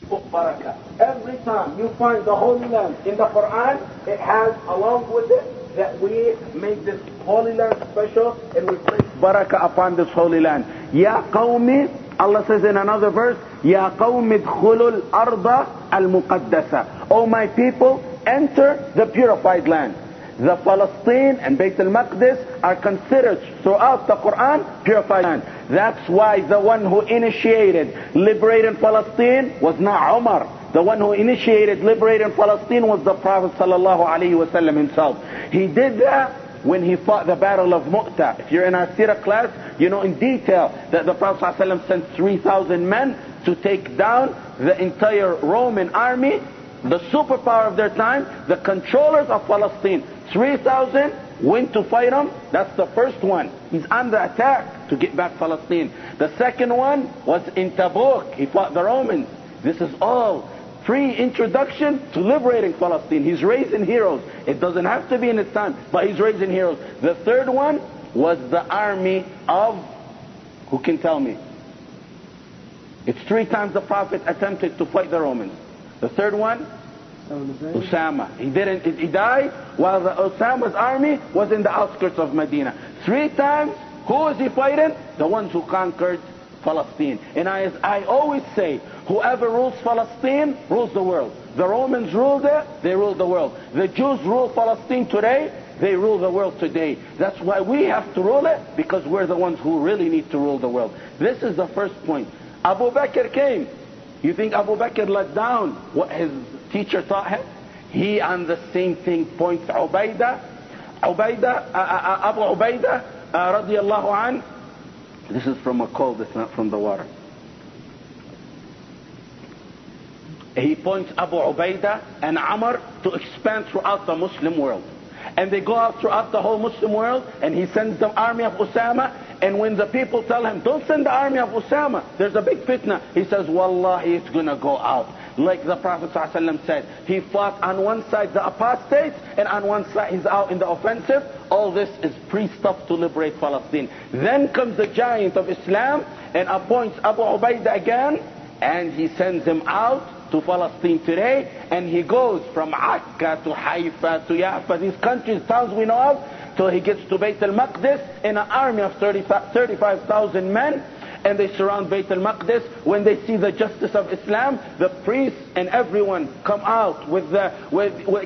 put barakah. Every time you find the Holy Land in the Qur'an, it has along with it that we make this Holy Land special and we place barakah upon this Holy Land. Ya qawmi, Allah says in another verse, Ya qawmi dkhulul arda al-muqaddasa. Oh my people, enter the purified land. The Palestine and Bayt al-Maqdis are considered throughout the Quran purified land. That's why the one who initiated liberating Palestine was not Umar. The one who initiated liberating Palestine was the Prophet sallallahu alaihi wasallam himself. He did that when he fought the battle of Mu'tah. If you're in our Sirah class, you know in detail that the Prophet sallallahu alaihi wasallam sent 3,000 men to take down the entire Roman army, the superpower of their time, the controllers of Palestine. 3,000 went to fight him. That's the first one. He's under attack to get back Palestine. The second one was in Tabuk. He fought the Romans. This is all pre-introduction to liberating Palestine. He's raising heroes. It doesn't have to be in his time, but he's raising heroes. The third one was the army of, who can tell me? It's 3 times the Prophet attempted to fight the Romans. The third one? Usama. He died while the Usama's army was in the outskirts of Medina. 3 times, who was he fighting? The ones who conquered Palestine. And I always say, whoever rules Palestine rules the world. The Romans ruled it, they ruled the world. The Jews rule Palestine today, they rule the world today. That's why we have to rule it, because we're the ones who really need to rule the world. This is the first point. Abu Bakr came. You think Abu Bakr let down what his teacher taught him? He on the same thing points Abu Ubaidah radiallahu an. This is from a cold, it's not from the water. He points Abu Ubaidah and Amr to expand throughout the Muslim world. And they go out throughout the whole Muslim world, and he sends the army of Usama. And when the people tell him, don't send the army of Usama, there's a big fitna, he says, Wallahi, it's gonna go out. Like the Prophet ﷺ said, he fought on one side the apostates, and on one side he's out in the offensive. All this is pre-stuff to liberate Palestine. Then comes the giant of Islam and appoints Abu Ubaidah again, and he sends him out to Palestine today, and he goes from Akka to Haifa to Yafa, these countries, towns we know of, till he gets to Bayt al-Maqdis in an army of 35,000 men, and they surround Bayt al-Maqdis. When they see the justice of Islam, the priests and everyone come out with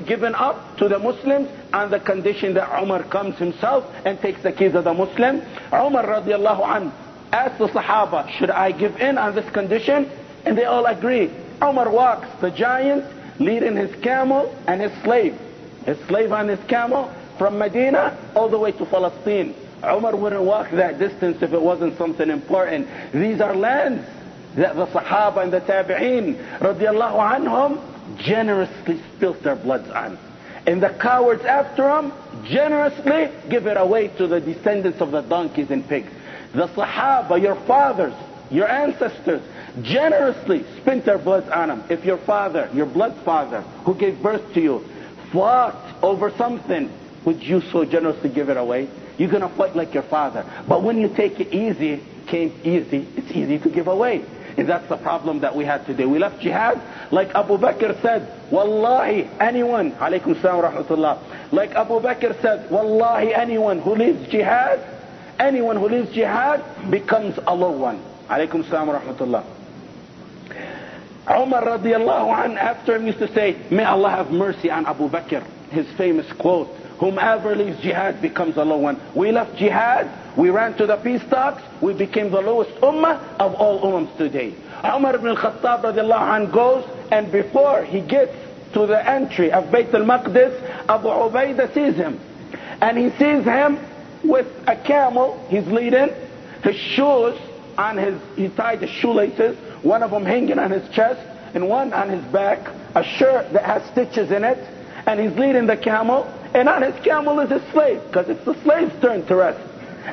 giving up to the Muslims on the condition that Umar comes himself and takes the keys of the Muslim. Umar radiallahu anhu asked the Sahaba, should I give in on this condition? And they all agree. Umar walks the giant leading his camel and his slave on his camel from Medina all the way to Palestine. Umar wouldn't walk that distance if it wasn't something important. These are lands that the Sahaba and the Tabi'een radiallahu anhum generously spilt their bloods on. And the cowards after them generously give it away to the descendants of the donkeys and pigs. The Sahaba, your fathers, your ancestors, generously spent their bloods on them. If your father, your blood father, who gave birth to you, fought over something, would you so generously give it away? You're going to fight like your father. But when you take it easy, it's easy to give away. And that's the problem that we had today. We left jihad, like Abu Bakr said, Wallahi, anyone, alaykum salam wa rahmatullah. Like Abu Bakr said, Wallahi, anyone who leaves jihad becomes a low one. Alaykum salam wa rahmatullah. Umar radiallahu anh, after him, used to say, may Allah have mercy on Abu Bakr. His famous quote, whomever leaves jihad becomes a low one. We left jihad, we ran to the peace talks, we became the lowest ummah of all ummahs today. Umar ibn al-Khattab radiallahu anh goes, and before he gets to the entry of Bayt al-Maqdis, Abu Ubaidah sees him. And he sees him with a camel he's leading, his shoes on he tied his shoelaces, one of them hanging on his chest and one on his back, a shirt that has stitches in it, and he's leading the camel, and on his camel is his slave, because it's the slave's turn to rest.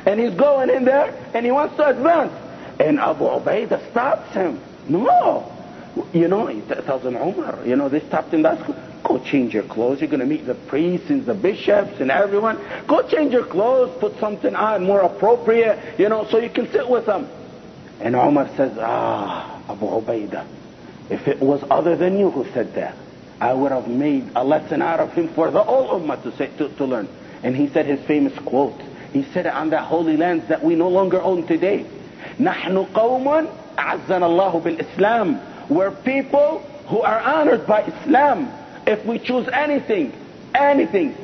And he's going in there, and he wants to advance. And Abu Ubaidah stops him. No. He tells him, Umar, they stopped him. Go change your clothes. You're going to meet the priests and the bishops and everyone. Go change your clothes, put something on more appropriate, so you can sit with them. And Umar says, Abu Ubaidah, If it was other than you who said that, I would have made a lesson out of him for the whole ummah to learn. And he said his famous quote. He said it on that holy land that we no longer own today. نحن قوم أعزنا الله بالإسلام. We're people who are honored by Islam. If we choose anything,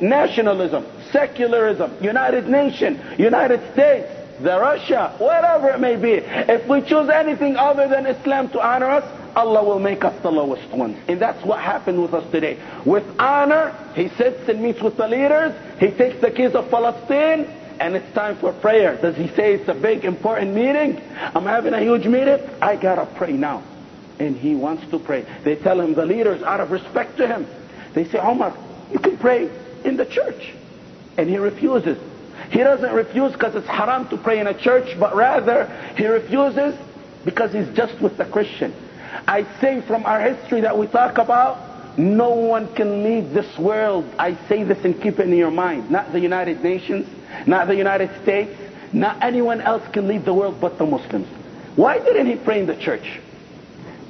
nationalism, secularism, United Nations, United States, the Russia, whatever it may be, if we choose anything other than Islam to honor us, Allah will make us the lowest ones. And that's what happened with us today. With honor, he sits and meets with the leaders, he takes the keys of Palestine, and it's time for prayer. Does he say it's a big important meeting? I'm having a huge meeting, I gotta pray now. And he wants to pray. They tell him, the leaders, out of respect to him, they say, Omar, you can pray in the church. And he refuses. He doesn't refuse because it's haram to pray in a church, but rather he refuses because he's just with the Christian. I say from our history that we talk about, no one can lead this world. I say this and keep it in your mind. Not the United Nations, not the United States, not anyone else can lead the world but the Muslims. Why didn't he pray in the church?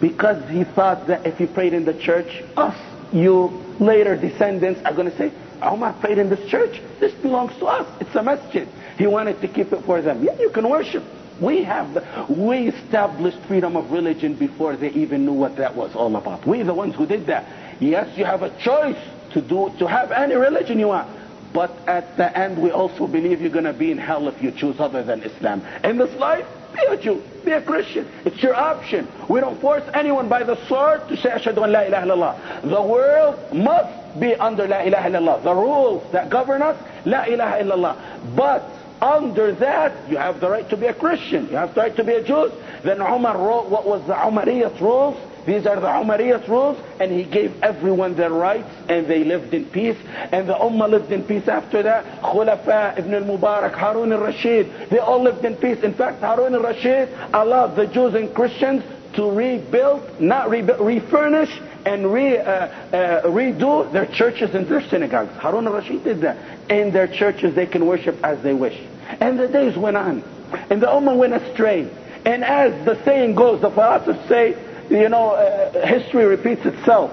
Because he thought that if he prayed in the church, us, you, later descendants are going to say, Umar prayed in this church. This belongs to us. It's a masjid. He wanted to keep it for them. Yeah, you can worship. We established freedom of religion before they even knew what that was all about. We're the ones who did that. Yes, you have a choice to have any religion you want. But at the end, we also believe you're going to be in hell if you choose other than Islam. In this life, be a Jew, be a Christian. It's your option. We don't force anyone by the sword to say, Ashhadu an la ilaha illallah. The world must be under la ilaha illallah. The rules that govern us, la ilaha illallah. But under that, you have the right to be a Christian. You have the right to be a Jew. Then Umar wrote what was the Umayyad rules. These are the Umayyad rules, and he gave everyone their rights, and they lived in peace, and the Ummah lived in peace after that. Khulafa, Ibn al-Mubarak, Harun al-Rashid, they all lived in peace. In fact, Harun al-Rashid allowed the Jews and Christians to rebuild, not rebuild, refurnish and redo their churches and their synagogues. Harun al-Rashid did that. In their churches they can worship as they wish. And the days went on, and the Ummah went astray. And as the saying goes, the philosophers say, history repeats itself.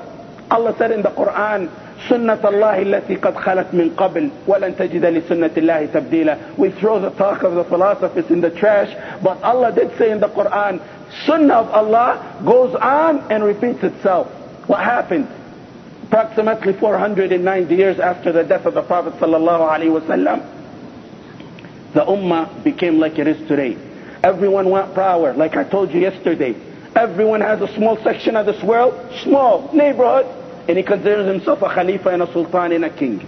Allah said in the Qur'an, سنة الله التي قد خلت من قبل ولن تجد لسنة الله تبديلا. We throw the talk of the philosophers in the trash, but Allah did say in the Qur'an, Sunnah of Allah goes on and repeats itself. What happened? Approximately 490 years after the death of the Prophet sallallahu alaihi wasallam, the Ummah became like it is today. Everyone went power, like I told you yesterday. Everyone has a small section of this world, small neighborhood, and he considers himself a Khalifa and a Sultan and a king.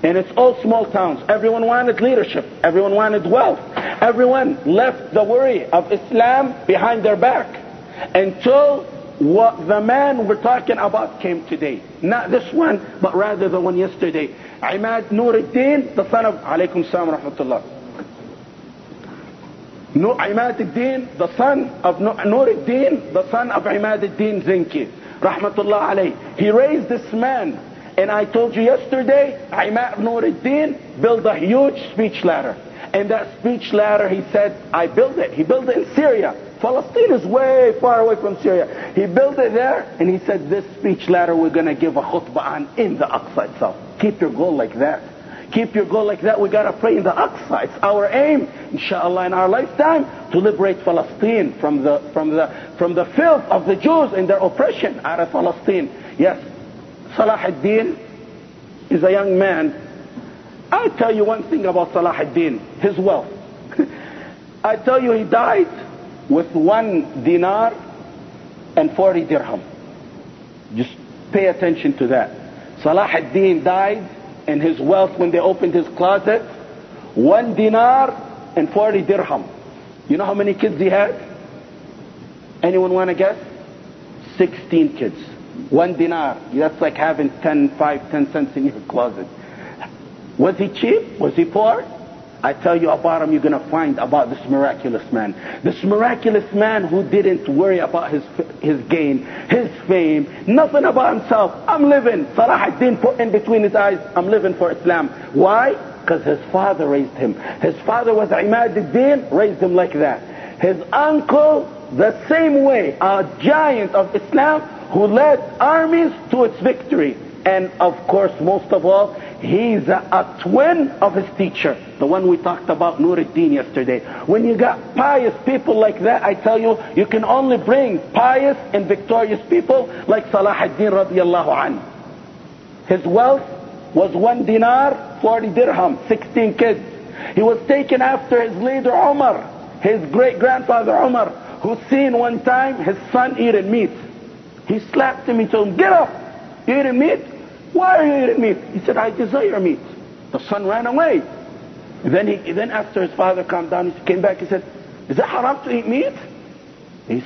And it's all small towns. Everyone wanted leadership. Everyone wanted wealth. Everyone left the worry of Islam behind their back until what the man we're talking about came today. Not this one, but rather the one yesterday. Imad Nuruddin, the son of Alaykum Salam Rahmatullah. Imad al-Deen, the son of Nuruddin, the son of Imad al-Din Zinki, Rahmatullah alayh. He raised this man, and I told you yesterday, Imad Nuruddin built a huge speech ladder. And that speech ladder, he said, I built it. He built it in Syria. Palestine is way far away from Syria. He built it there, and he said, this speech ladder we're going to give a khutbah on in the Aqsa itself. Keep your goal like that. Keep your goal like that. We got to pray in the Aqsa. It's our aim, inshallah, in our lifetime, to liberate Palestine from the filth of the Jews and their oppression out of Palestine. Yes, Salah ad-Din is a young man. I'll tell you one thing about Salah ad-Din, his wealth. I tell you, he died with 1 dinar and 40 dirham. Just pay attention to that. Salah ad-Din died, and his wealth, when they opened his closet, 1 dinar and 40 dirham. You know how many kids he had? Anyone want to guess? 16 kids. 1 dinar. That's like having 10 cents in your closet. Was he cheap? Was he poor? I tell you about him, you're going to find about this miraculous man. This miraculous man who didn't worry about his gain, his fame, nothing about himself. I'm living. Salah ad-Din put in between his eyes, I'm living for Islam. Why? Because his father raised him. His father was Imad al-Din, raised him like that. His uncle, the same way, a giant of Islam, who led armies to its victory. And of course, most of all, he's a twin of his teacher, the one we talked about, Deen, yesterday. When you got pious people like that, I tell you, you can only bring pious and victorious people like Salah radiallahu anhu. His wealth was 1 dinar, 40 dirham, 16 kids. He was taken after his leader Umar, his great-grandfather Umar, who seen one time his son eating meat. He slapped him, he told him, "Get up! You eating meat? Why are you eating meat?" He said, "I desire meat." The son ran away. Then after his father calmed down, he came back, he said, "Is it haram to eat meat?" He said,